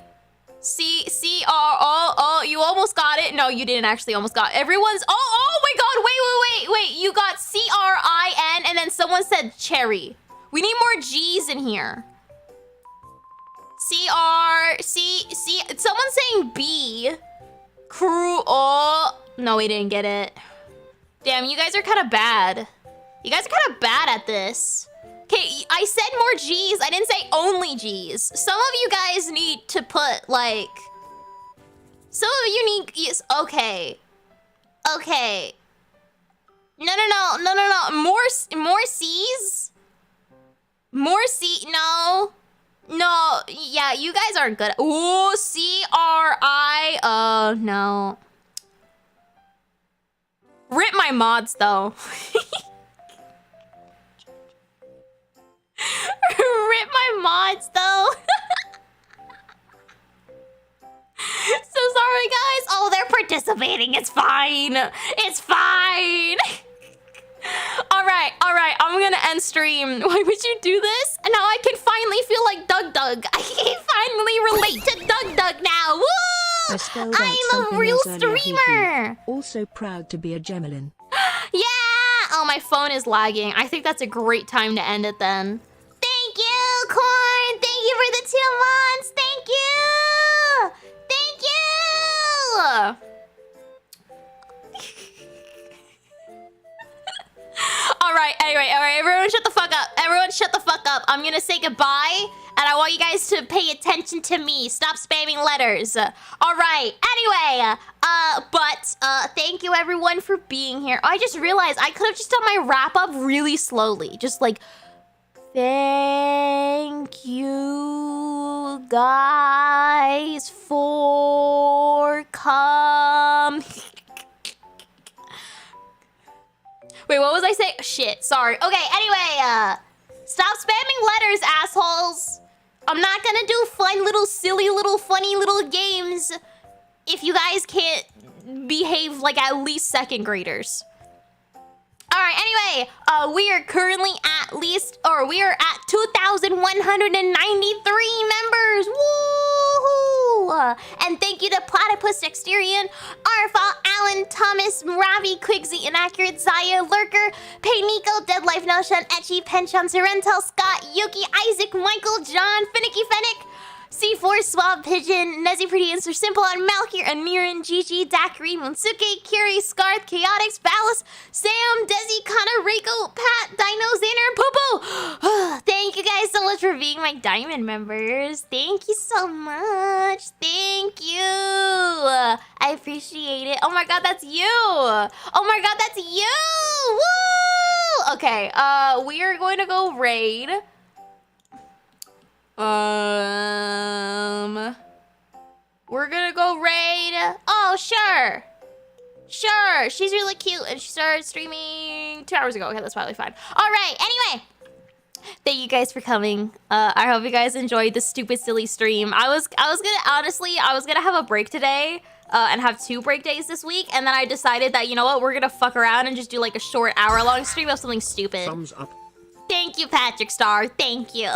C-C-R-O, you almost got it. No, you didn't actually almost got it. Everyone's, oh my God, wait. You got C-R-I-N, and then someone said cherry. We need more G's in here. C-R-C, someone's saying B. Crew, oh. No, we didn't get it. Damn, you guys are kind of bad. You guys are kind of bad at this. Okay, I said more G's. I didn't say only G's. Some of you guys need to put, like... Some of you need... Yes, okay. Okay. No. More C's? More C... No. No, yeah, you guys aren't good. Ooh, C-R-I... no. Rip my mods, though. Rip my mods, though. So sorry, guys. Oh, they're participating. It's fine. It's fine. All right. I'm gonna end stream. Why would you do this? And now I can finally feel like Doug. I can finally relate to Doug now. Woo! I'm a real streamer. Also proud to be a Gemelin. Yeah. Oh, my phone is lagging. I think that's a great time to end it then. Thank you, Corn. Thank you for the 2 months. Thank you. Thank you. All right, everyone shut the fuck up. I'm gonna say goodbye, and I want you guys to pay attention to me. Stop spamming letters. All right, anyway, thank you everyone for being here. I just realized I could have just done my wrap up really slowly. Just like, thank you guys for coming. Wait, what was I saying? Shit, sorry. Okay, anyway, stop spamming letters, assholes. I'm not gonna do fun little, silly little, funny little games if you guys can't behave like at least second graders. All right, anyway, we are currently we are at 2,193 members. Woohoo! And thank you to Platypus Dexterian, Arfa, Alan, Thomas, Ravi, Quigsy, Inaccurate, Zaya, Lurker, Paynico, Deadlife, Notion, Etchy, Penchon, Serental, Scott, Yuki, Isaac, Michael, John, Finicky Fennec, C4, Swab, Pigeon, Nezzy Pretty, Insta Simple, and Malkir, and Miran, Gigi, Dakari, Monsuke, Kiri, Scarth, Chaotix, Ballas, Sam, Desi, Connor, Reiko, Pat, Dino, Xander, and Popo. Thank you guys so much for being my diamond members. Thank you so much. Thank you. I appreciate it. Oh my God, that's you. Oh my God, that's you. Woo! Okay, we are going to go raid. We're gonna go raid. Oh, sure. Sure, she's really cute and she started streaming 2 hours ago. Okay, that's probably fine. All right, anyway. Thank you guys for coming. I hope you guys enjoyed this stupid, silly stream. I was gonna have a break today and have 2 break days this week. And then I decided that, you know what, we're gonna fuck around and just do like a short hour-long stream of something stupid. Thumbs up. Thank you, Patrick Star. Thank you.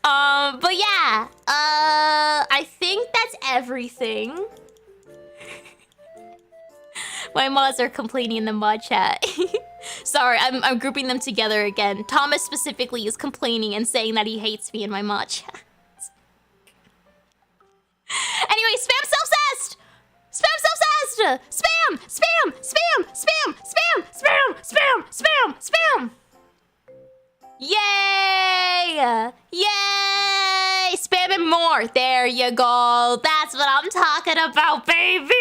But yeah, I think that's everything. My mods are complaining in the mod chat. Sorry, I'm grouping them together again. Thomas specifically is complaining and saying that he hates me in my mod chat. Anyway, spam self-cessed! Spam self-cessed! Spam! Spam! Spam! Spam! Spam! Spam! Spam! Spam! Spam! Yay! Yay! Spam it more. There you go. That's what I'm talking about, baby!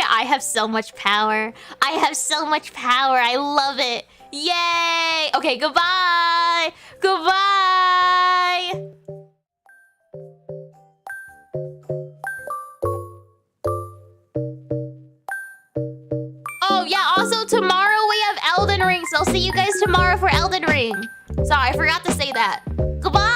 I I have so much power. I have so much power. I love it. Yay! Okay, goodbye! Goodbye! Oh, yeah, also tomorrow we have Elden Ring, so I'll see you guys tomorrow for Elden Ring. Sorry, I forgot to say that. Goodbye!